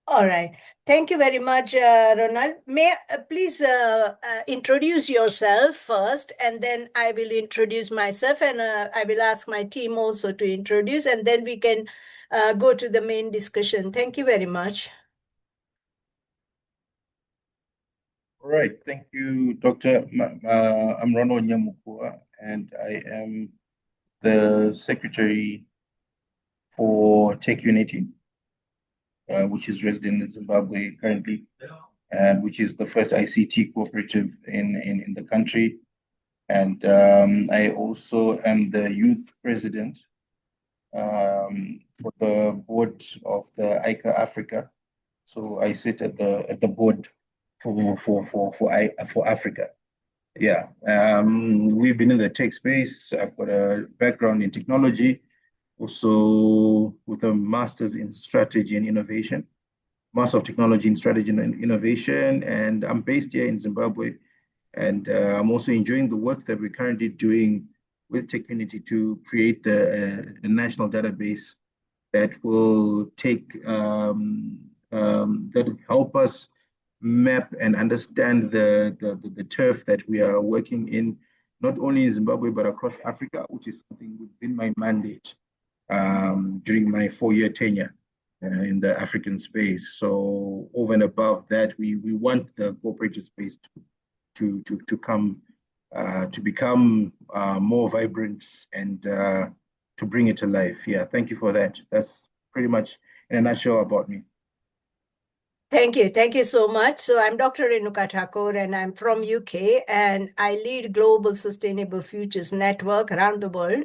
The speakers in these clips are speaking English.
All right. Thank you very much, Ronald. May please introduce yourself first, and then I will introduce myself, and I will ask my team also to introduce, and then we can go to the main discussion. Thank you very much. All right, thank you, Dr. I'm Ronald Nyamukua, and I am the Secretary for Tech Unity, which is resident in Zimbabwe currently, and which is the first ICT cooperative in the country. And I also am the youth president for the board of the ICA Africa. So I sit at the board for Africa. Yeah, we've been in the tech space. I've got a background in technology, also with a master's in strategy and innovation, master of technology in strategy and innovation, and I'm based here in Zimbabwe. And I'm also enjoying the work that we're currently doing with Tech Unity to create the national database that will that help us map and understand the turf that we are working in, not only in Zimbabwe, but across Africa, which is something within my mandate during my 4-year tenure in the African space. So over and above that, we want the cooperative space to come to become more vibrant and to bring it to life. Yeah, thank you for that. That's pretty much in a nutshell about me. Thank you. Thank you so much. So I'm Dr. Renuka Thakore and I'm from UK and I lead Global Sustainable Futures Network around the world.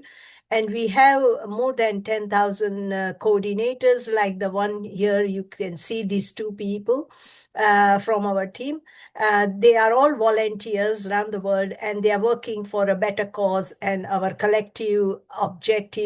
And we have more than 10,000 coordinators like the one here. You can see these two people from our team. They are all volunteers around the world and they are working for a better cause and our collective object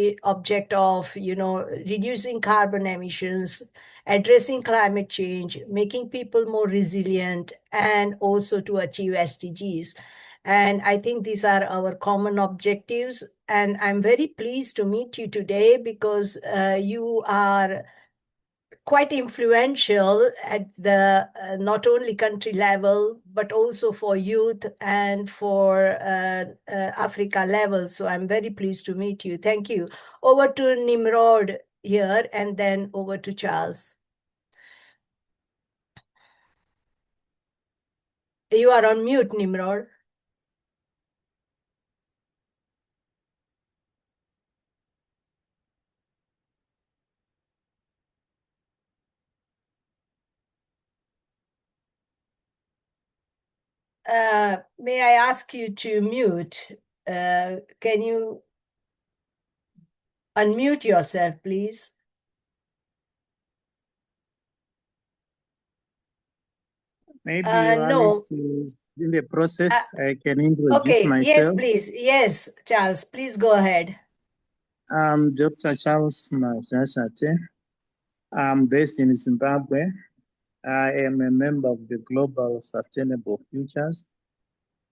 of, reducing carbon emissions, addressing climate change, making people more resilient, and also to achieve SDGs. And I think these are our common objectives. And I'm very pleased to meet you today because you are quite influential at the not only country level, but also for youth and for Africa level. So I'm very pleased to meet you. Thank you. Over to Nimrod here, and then over to Charles. You are on mute, Nimrod. May I ask you to mute? Can you unmute yourself, please? Maybe while no. is in the process, I can introduce okay, myself. yes, please. Yes, Charles, please go ahead. I'm Dr. Charles Mazashate. I'm based in Zimbabwe. I am a member of the Global Sustainable Futures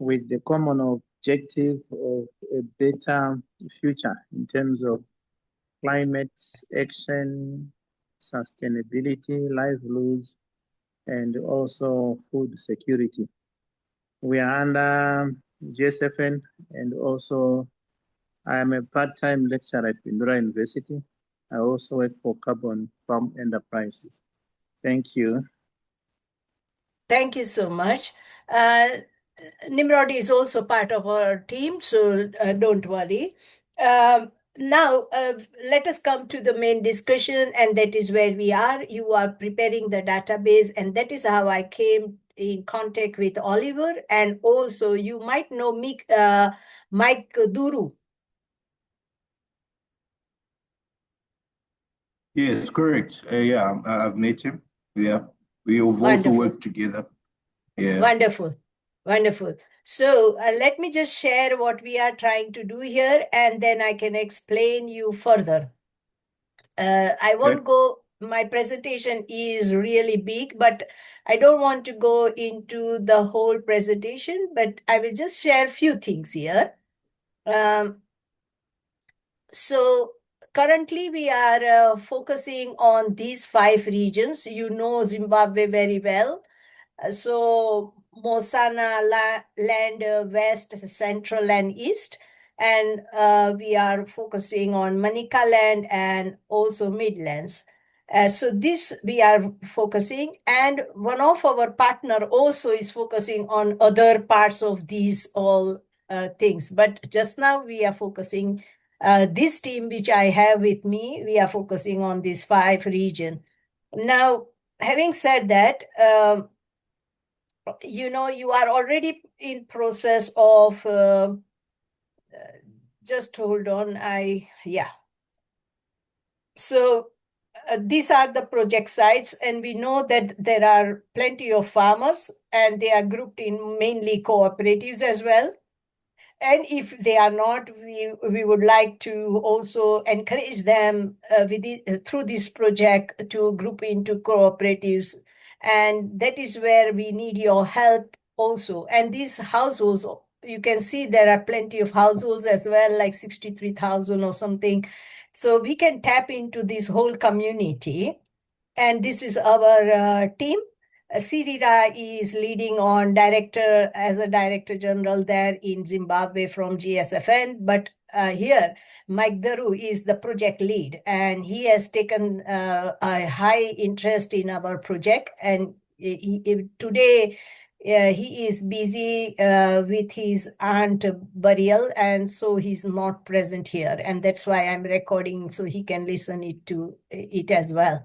with the common objective of a better future in terms of climate action, sustainability, livelihoods, and also food security. We are under GSFN, and also I am a part-time lecturer at Pindura University. I also work for Carbon Farm Enterprises. Thank you. Thank you so much. Nimrod is also part of our team, so don't worry. Now, let us come to the main discussion, and that is where we are. You are preparing the database, and that is how I came in contact with Oliver. And also, you might know Mike Duru. Yes, correct. Yeah, I've met him. Yeah, we have also worked together. Yeah. Wonderful. Wonderful. So let me just share what we are trying to do here, and then I can explain you further. I won't go, my presentation is really big, but I don't want to go into the whole presentation, but I will just share a few things here. So currently we are focusing on these 5 regions. You know Zimbabwe very well. So Mosana land, west, central, and east. And we are focusing on Manika land and also Midlands. So this we are focusing, and one of our partner also is focusing on other parts of these all things. But just now we are focusing, this team which I have with me, we are focusing on these 5 regions. Now, having said that, you are already in process of, just hold on, yeah. So these are the project sites, and we know that there are plenty of farmers, and they are grouped in mainly cooperatives as well. And if they are not, we would like to also encourage them through this project to group into cooperatives. And that is where we need your help also. And these households, you can see there are plenty of households as well, like 63,000 or something. So we can tap into this whole community. And this is our team. Sirira is leading on director as a director general there in Zimbabwe from GSFN. But here, Mike Daru is the project lead, and he has taken a high interest in our project. And today, he is busy with his aunt burial, and so he's not present here. And that's why I'm recording so he can listen to it as well.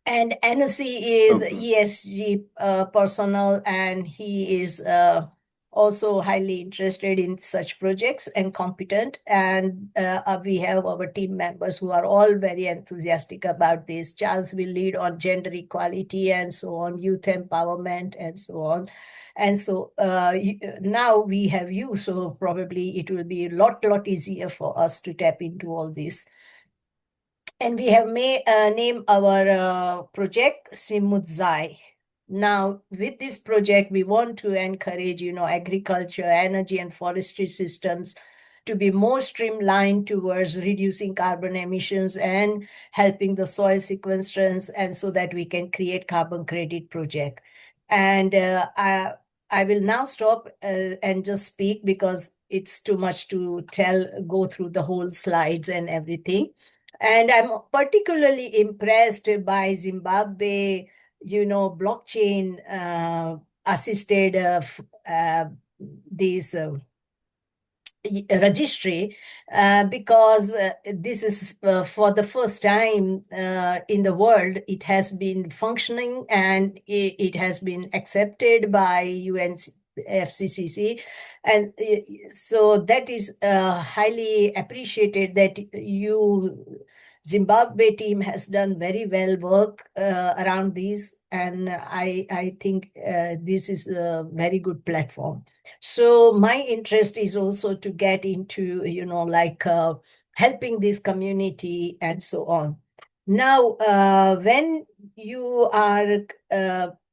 And NOC is ESG personnel, and he is also highly interested in such projects and competent. And we have our team members who are all very enthusiastic about this. Charles will lead on gender equality and so on, youth empowerment and so on. And so now we have you, so probably it will be a lot easier for us to tap into all this. And we have named our project Simudzai. Now, with this project, we want to encourage, agriculture, energy, and forestry systems to be more streamlined towards reducing carbon emissions and helping the soil sequestrants, and so that we can create carbon credit project. And I will now stop and just speak, because it's too much to go through the whole slides and everything. And I'm particularly impressed by Zimbabwe, blockchain assisted these registry, because this is for the first time in the world. It has been functioning, and it has been accepted by UNFCCC, and so that is highly appreciated. That Zimbabwe team has done very well work around these, and I think this is a very good platform. So my interest is also to get into, helping this community and so on. Now, when you are,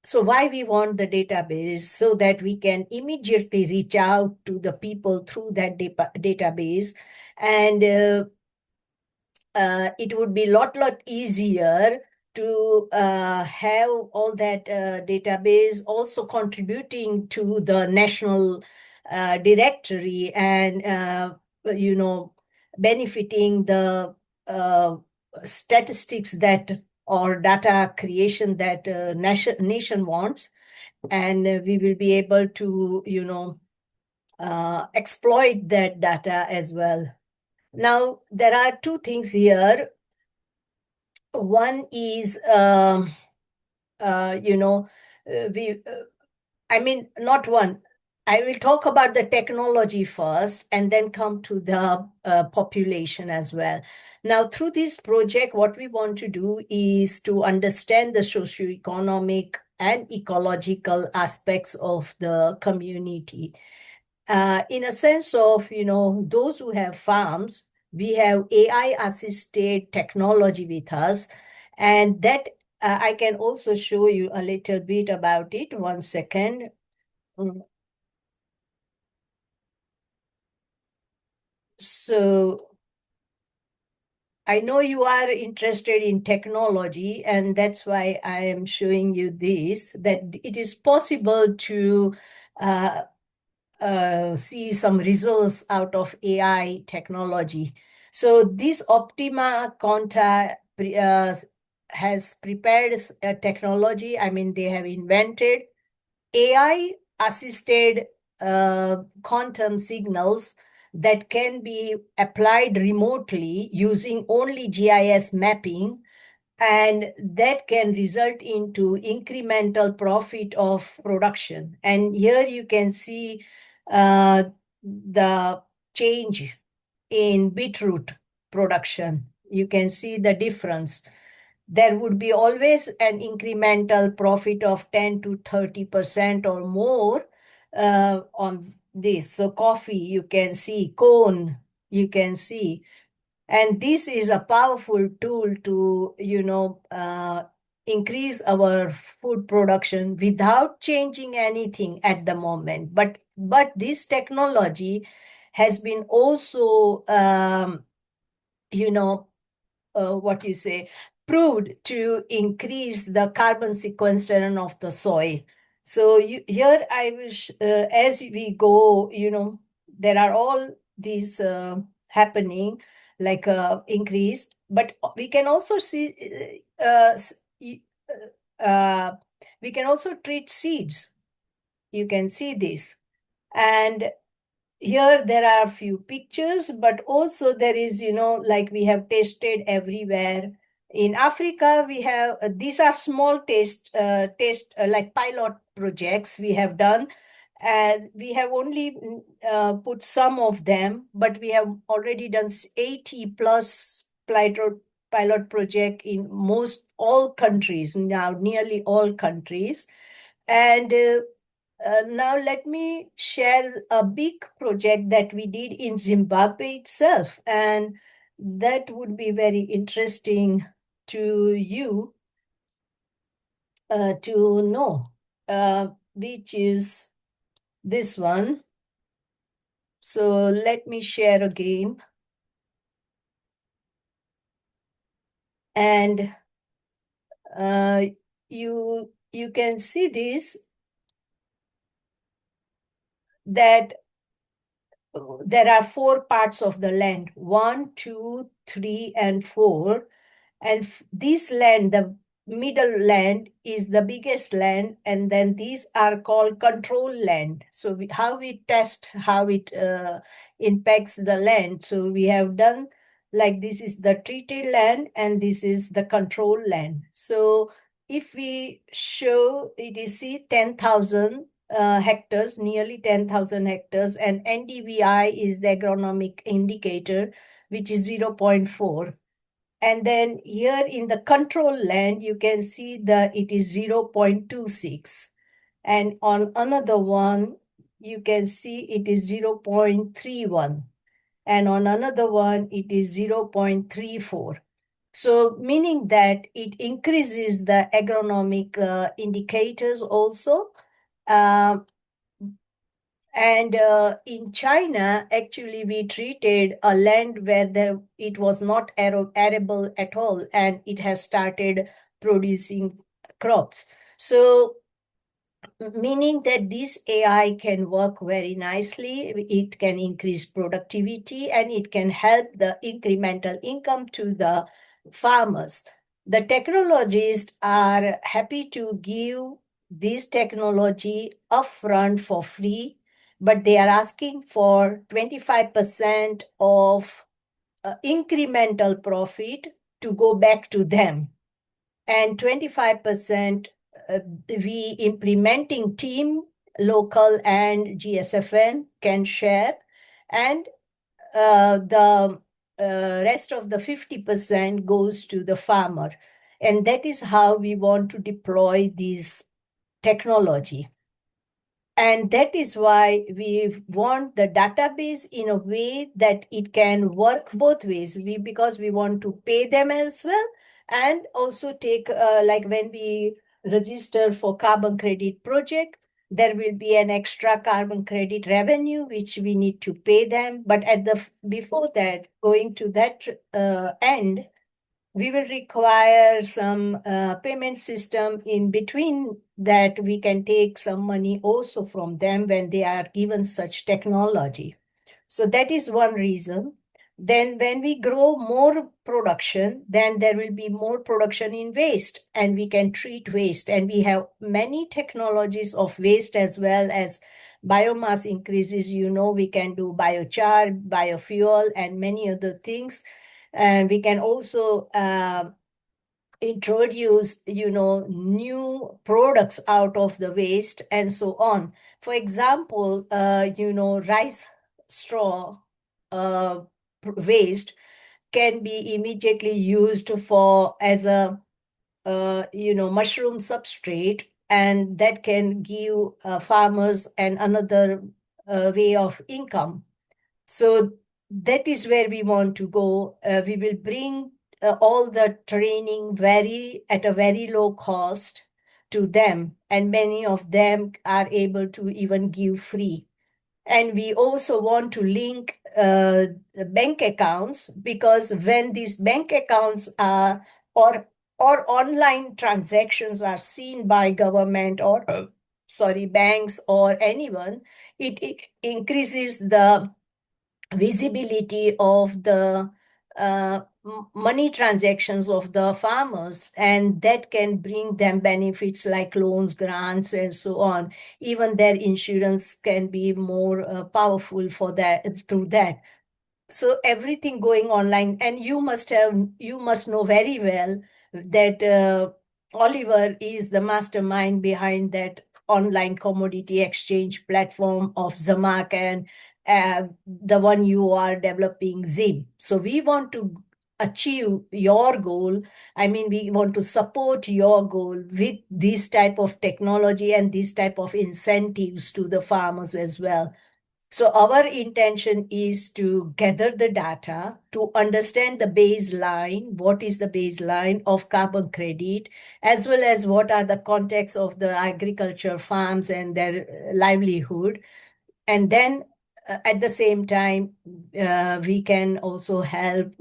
so why we want the database? So that we can immediately reach out to the people through that database, and it would be a lot easier to have all that database also contributing to the national directory, and benefiting the statistics that, or data creation that nation wants. And we will be able to exploit that data as well. Now, there are 2 things here. One is, not one. I will talk about the technology first, and then come to the population as well. Now, through this project, what we want to do is to understand the socioeconomic and ecological aspects of the community. In a sense of, those who have farms, we have AI-assisted technology with us, and that I can also show you a little bit about it. 1 second. So I know you are interested in technology, and that's why I am showing you this, that it is possible to uh, see some results out of AI technology. So this Optima Conta has prepared a technology. I mean, they have invented AI assisted quantum signals that can be applied remotely using only GIS mapping, and that can result into incremental profit of production. And here you can see the change in beetroot production. You can see the difference. There would be always an incremental profit of 10 to 30% or more on this. So coffee, you can see, corn, you can see. And this is a powerful tool to, increase our food production without changing anything at the moment. But this technology has been also, you know, what you say, proved to increase the carbon sequestration of the soil. So here I wish, as we go, there are all these happening, like increased, but we can also see, we can also treat seeds. You can see this. And here there are a few pictures, but also there is, like we have tested everywhere. In Africa, we have, these are small like pilot projects we have done. And we have only put some of them, but we have already done 80 plus pilot project in most all countries, now nearly all countries. And now let me share a big project that we did in Zimbabwe itself, and that would be very interesting to you to know, which is this one. So let me share again. And you can see this, that there are 4 parts of the land, 1, 2, 3, and 4. And this land, the middle land, is the biggest land, and then these are called control land. So how we test how it impacts the land. So we have done, like, this is the treated land and this is the control land. So if we show, it is, see, 10,000 hectares, nearly 10,000 hectares, and NDVI is the agronomic indicator, which is 0.4. And then here in the control land, you can see that it is 0.26. And on another one, you can see it is 0.31. And on another one, it is 0.34. So meaning that it increases the agronomic indicators also. And in China, actually, we treated a land where it was not arable at all, and it has started producing crops. So, meaning that this AI can work very nicely, it can increase productivity, and it can help the incremental income to the farmers. The technologists are happy to give this technology upfront for free, but they are asking for 25% of incremental profit to go back to them. And 25% we implementing team, local and GSFN can share. And the rest of the 50% goes to the farmer. And that is how we want to deploy this technology. And that is why we want the database in a way that it can work both ways. Because we want to pay them as well, and also take, like when we register for carbon credit project, there will be an extra carbon credit revenue which we need to pay them. But before that, going to that end, we will require some payment system in between that we can take some money also from them when they are given such technology. So that is one reason. Then when we grow more production, then there will be more production in waste and we can treat waste. And we have many technologies of waste as well as biomass increases. We can do biochar, biofuel, and many other things. And we can also introduce new products out of the waste and so on. For example, rice straw waste can be immediately used for as a mushroom substrate, and that can give farmers another way of income. So that is where we want to go. We will bring all the training at a very low cost to them, and many of them are able to even give free. And we also want to link bank accounts, because when these bank accounts are or online transactions are seen by government or sorry, banks or anyone, it increases the visibility of the money transactions of the farmers, and that can bring them benefits like loans, grants, and so on. Even their insurance can be more powerful for that through that. So everything going online, and you must know very well that Oliver is the mastermind behind that online commodity exchange platform of Zamak, and the one you are developing, Zim. So we want to achieve your goal. I mean, we want to support your goal with this type of technology and this type of incentives to the farmers as well. So our intention is to gather the data to understand the baseline, what is the baseline of carbon credit, as well as what are the contexts of the agriculture farms and their livelihood. And then at the same time, we can also help,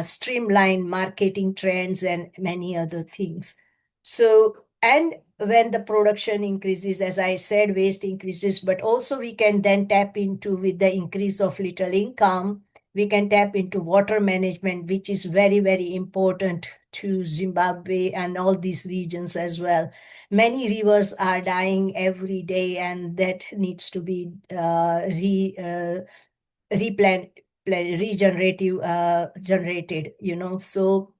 streamline marketing trends and many other things. So, and when the production increases, as I said, waste increases, but also we can then tap into, with the increase of little income, we can tap into water management, which is very, very important to Zimbabwe and all these regions as well. Many rivers are dying every day, and that needs to be generated, So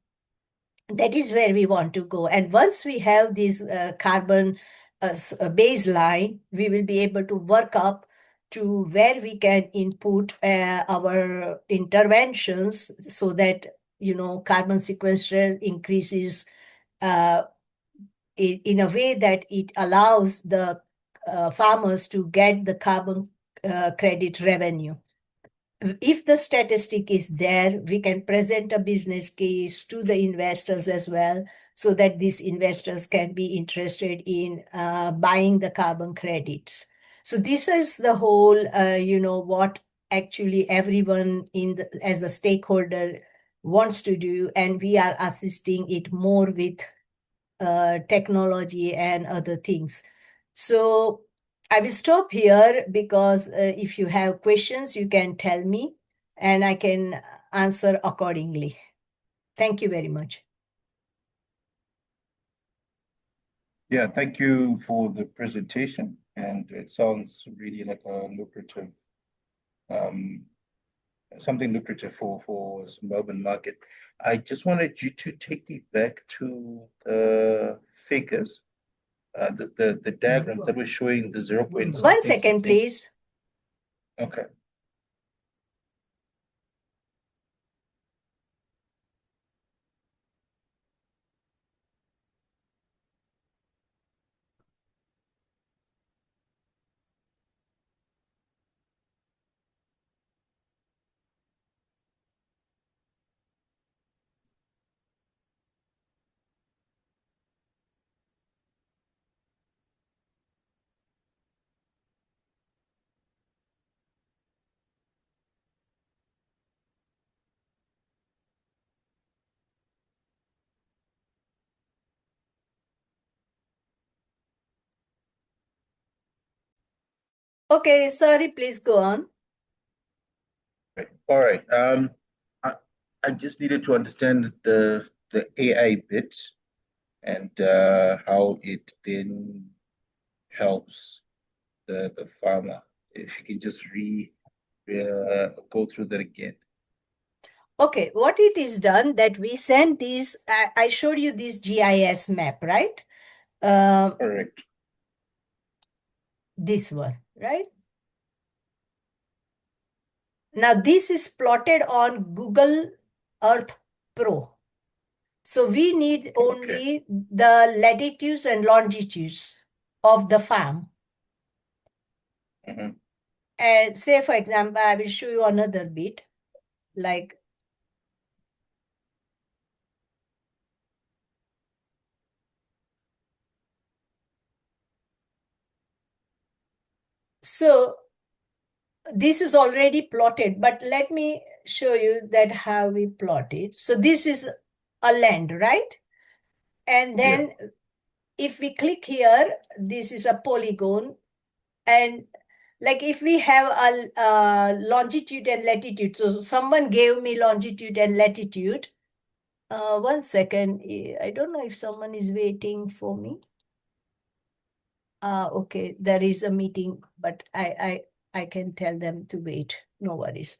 that is where we want to go. And once we have this carbon baseline, we will be able to work up to where we can input our interventions so that, carbon sequestration increases in a way that it allows the farmers to get the carbon credit revenue. If the statistic is there, we can present a business case to the investors as well, so that these investors can be interested in buying the carbon credits. So this is the whole, what actually everyone as a stakeholder wants to do, and we are assisting it more with technology and other things. So I will stop here, because if you have questions, you can tell me and I can answer accordingly. Thank you very much. Yeah, thank you for the presentation. And it sounds really like a lucrative, something lucrative for Zimbabwean market. I just wanted you to take me back to the figures, the diagram that was showing the 0.6. 1 second, please. Okay. Okay, sorry, please go on. All right. I, I just needed to understand the AI bit and how it then helps the farmer. If you can just go through that again. Okay, what it is done that we send these, I showed you this GIS map, right? Correct. This one, right? Now this is plotted on Google Earth Pro. So we need only the latitudes and longitudes of the farm. Mhm. And say, for example, I will show you another bit, like, so this is already plotted, but let me show you that how we plot it. So this is a land, right? And then if we click here, this is a polygon. And like if we have a longitude and latitude, so someone gave me longitude and latitude. 1 second, I don't know if someone is waiting for me. Okay, there is a meeting, but I can tell them to wait. No worries.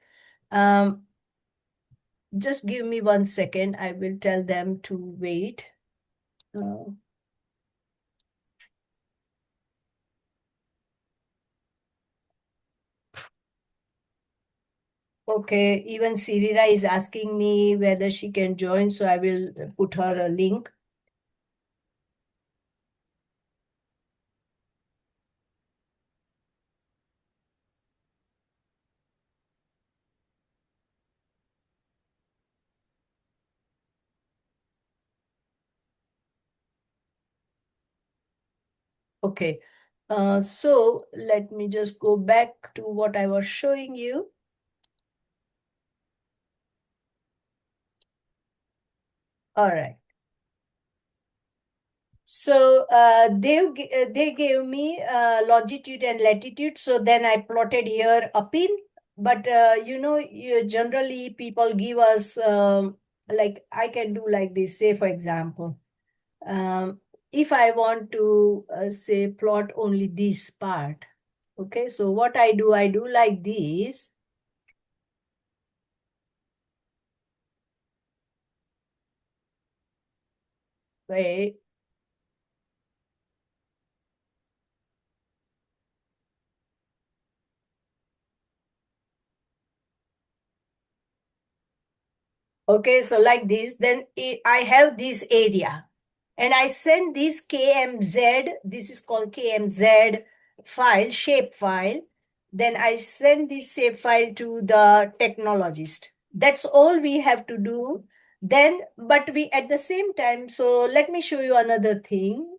Just give me 1 second. I will tell them to wait. Uh, okay, even Sirira is asking me whether she can join, so I will put her a link. Okay, so let me just go back to what I was showing you. All right. So they gave me longitude and latitude. So then I plotted here a pin. But generally people give us like I can do like this. Say for example, if I want to say plot only this part. Okay, so what I do like this. Wait. Okay, so like this, then I have this area and I send this KMZ, this is called KMZ file, shape file. Then I send this shape file to the technologist. That's all we have to do. Then, but we at the same time, so let me show you another thing.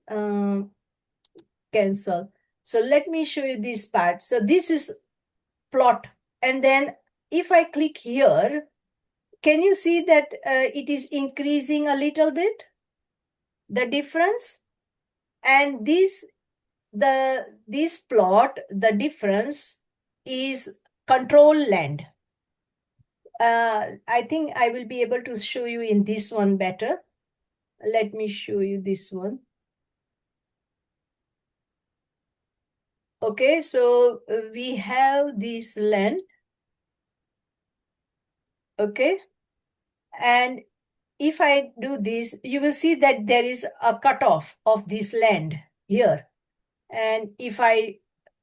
Cancel. So let me show you this part. So this is plot. And then if I click here, can you see that it is increasing a little bit, the difference? And this plot, the difference is control land. I think I will be able to show you in this one better. Let me show you this one. Okay, so we have this land. Okay, and if I do this, you will see that there is a cutoff of this land here. And if I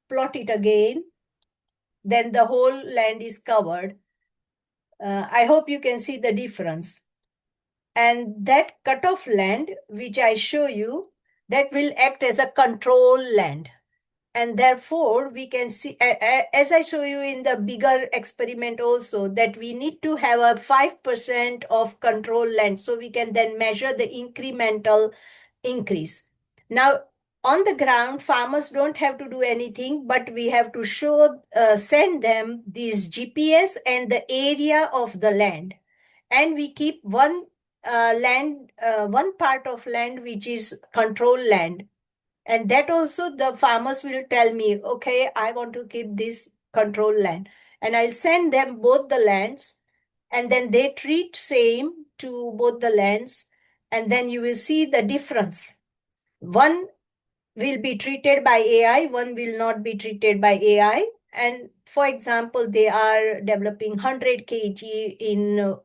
plot it again, then the whole land is covered. I hope you can see the difference. And that cutoff land, which I show you, that will act as a control land. And therefore, we can see, as I show you in the bigger experiment also, that we need to have a 5% of control land. So we can then measure the incremental increase. Now, on the ground, farmers don't have to do anything, but we have to send them this GPS and the area of the land. And we keep one part of land which is control land. And that also the farmers will tell me, okay, I want to keep this control land. And I'll send them both the lands, and then they treat same to both the lands. And then you will see the difference. One will be treated by AI, one will not be treated by AI. And for example, they are developing 100 kg in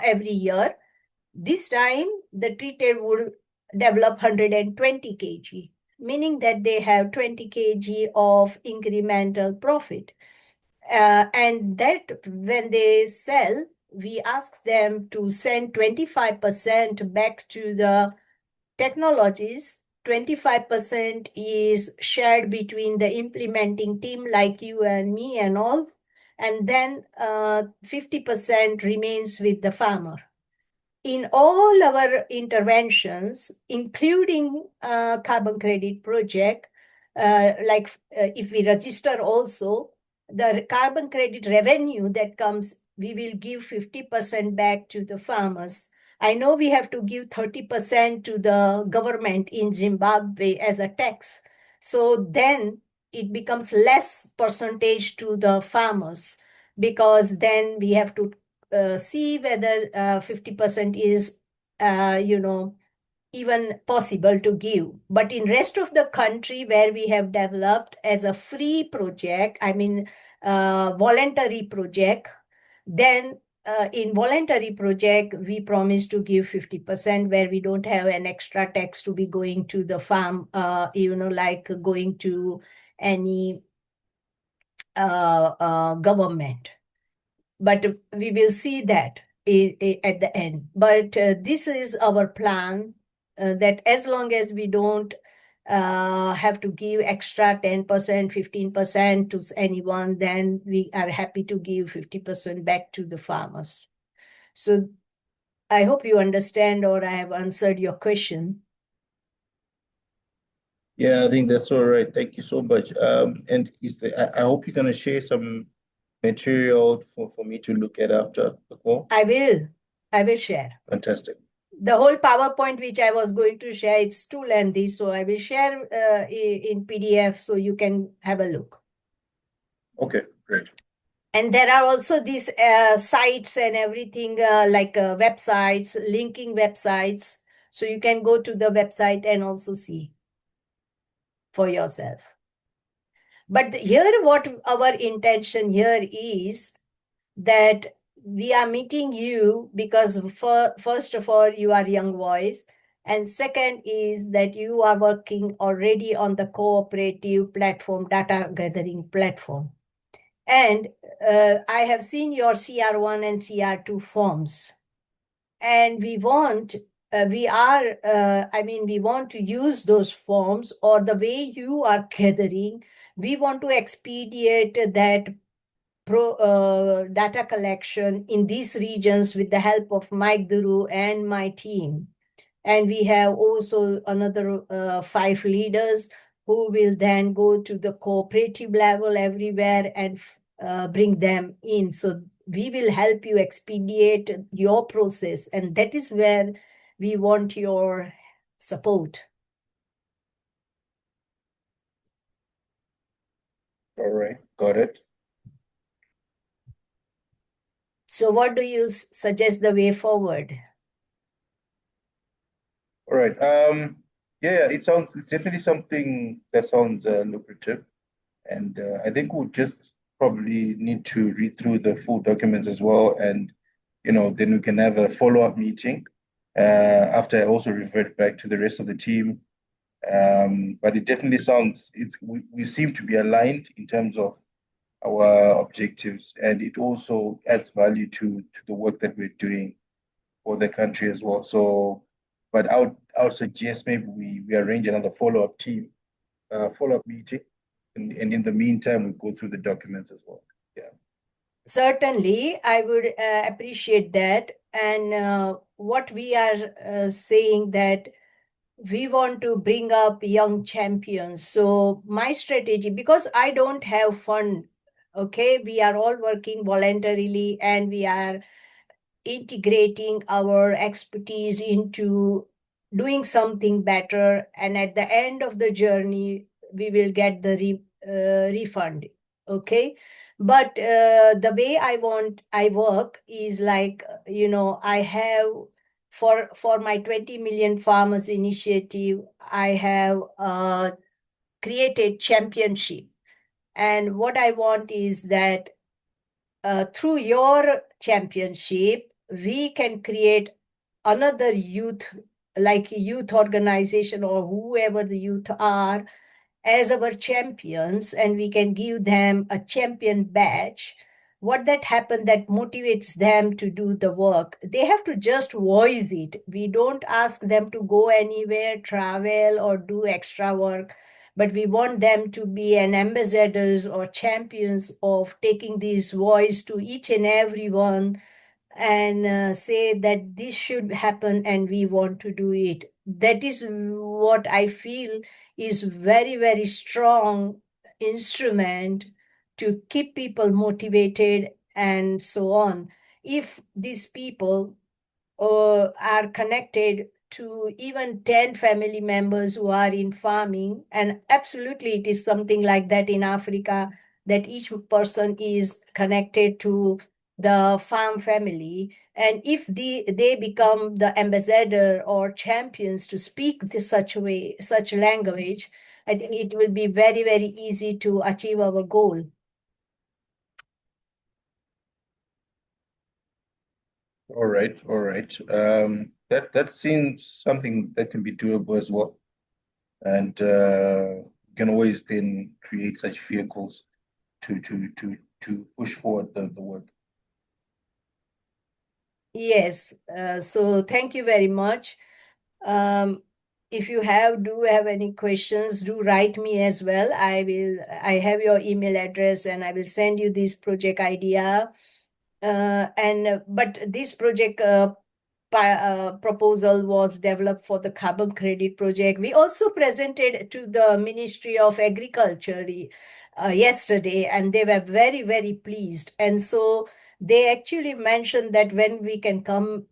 every year. This time, the treated would develop 120 kg, meaning that they have 20 kg of incremental profit. And that when they sell, we ask them to send 25% back to the technologies. 25% is shared between the implementing team like you and me and all. And then 50% remains with the farmer. In all our interventions, including carbon credit project, if we register also, the carbon credit revenue that comes, we will give 50% back to the farmers. I know we have to give 30% to the government in Zimbabwe as a tax. So then it becomes less percentage to the farmers, because then we have to see whether 50% is, even possible to give. But in rest of the country where we have developed as a free project, I mean, voluntary project, then in voluntary project, we promise to give 50% where we don't have an extra tax to be going to the farm, like going to any government. But we will see that at the end. But this is our plan, that as long as we don't have to give extra 10%, 15% to anyone, then we are happy to give 50% back to the farmers. So I hope you understand, or I have answered your question. Yeah, I think that's all right. Thank you so much. And I hope you're going to share some material for me to look at after the call. I will share. Fantastic. The whole PowerPoint which I was going to share, it's too lengthy, so I will share in PDF so you can have a look. Okay, great. And there are also these sites and everything, like websites, linking websites. So you can go to the website and also see for yourself. But here, what our intention here is that we are meeting you because first of all, you are young boys. And second is that you are working already on the cooperative platform, data gathering platform. And I have seen your CR1 and CR2 forms. And we want to use those forms, or the way you are gathering, we want to expedite that data collection in these regions with the help of Mike Duru and my team. And we have also another 5 leaders who will then go to the cooperative level everywhere and bring them in. So we will help you expedite your process. And that is where we want your support. All right, got it. So what do you suggest the way forward? All right. Yeah, it's definitely something that sounds lucrative. And I think we'll just probably need to read through the full documents as well. And, then we can have a follow-up meeting after I also revert back to the rest of the team. But it definitely sounds, we seem to be aligned in terms of our objectives, and it also adds value to the work that we're doing for the country as well. So, but I would suggest maybe we arrange another follow-up meeting, and in the meantime we go through the documents as well. Yeah. Certainly, I would appreciate that. And what we are saying that we want to bring up young champions. So my strategy, because I don't have fund, okay, we are all working voluntarily and we are integrating our expertise into doing something better, and at the end of the journey we will get the refund. Okay, but the way I work is like, I have, for my 20 million farmers initiative, I have created championship. And what I want is that through your championship, we can create another youth, like youth organization or whoever the youth are, as our champions, and we can give them a champion badge. What that happen, that motivates them to do the work. They have to just voice it. We don't ask them to go anywhere, travel, or do extra work, but we want them to be an ambassadors or champions of taking this voice to each and every one, and say that this should happen and we want to do it. That is what I feel is very, very strong instrument to keep people motivated and so on. If these people are connected to even 10 family members who are in farming, and absolutely it is something like that in Africa, that each person is connected to the farm family, and if they become the ambassador or champions to speak such language, I think it will be very, very easy to achieve our goal. All right, all right. That seems something that can be doable as well, and you can always then create such vehicles to push forward the work. Yes, so thank you very much. Um, if you do have any questions, do write me as well. I have your email address, and I will send you this project idea. But this project proposal was developed for the carbon credit project. We also presented to the Ministry of Agriculture yesterday, and they were very, very pleased. And so they actually mentioned that when we can come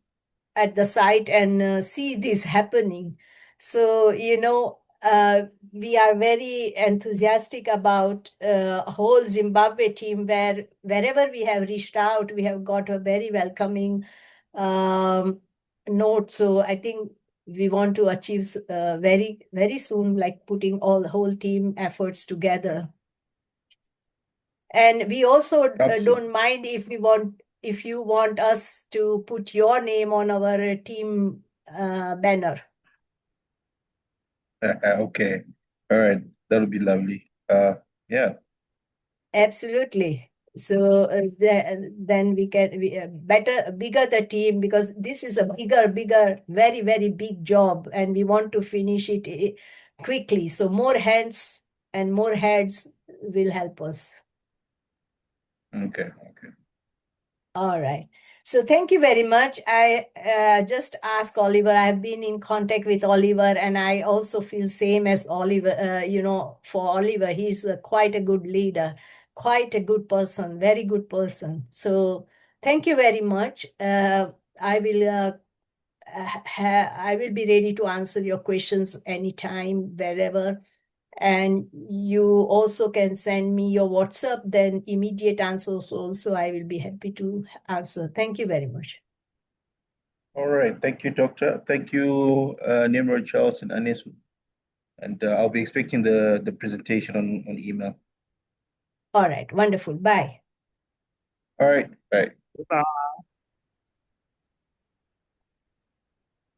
at the site and see this happening. So, we are very enthusiastic about whole Zimbabwe team, where wherever we have reached out, we have got a very welcoming um, note. So I think we want to achieve very, very soon, like putting all the whole team efforts together. And we also don't mind if you want us to put your name on our team banner. Okay, all right, that'll be lovely. Yeah. Absolutely. So then bigger the team, because this is a bigger, very, very big job, and we want to finish it quickly. So more hands and more heads will help us. Okay. All right. So thank you very much. I just ask Oliver. I have been in contact with Oliver, and I also feel same as Oliver. For Oliver, he's quite a good leader, quite a good person, very good person. So thank you very much. I will. I will be ready to answer your questions anytime, wherever. And you also can send me your WhatsApp, then immediate answers also I will be happy to answer. Thank you very much. All right. Thank you, Doctor. Thank you, Nimrod, Charles, and Anis. And I'll be expecting the presentation on email. All right, wonderful. Bye. All right. Bye. Bye.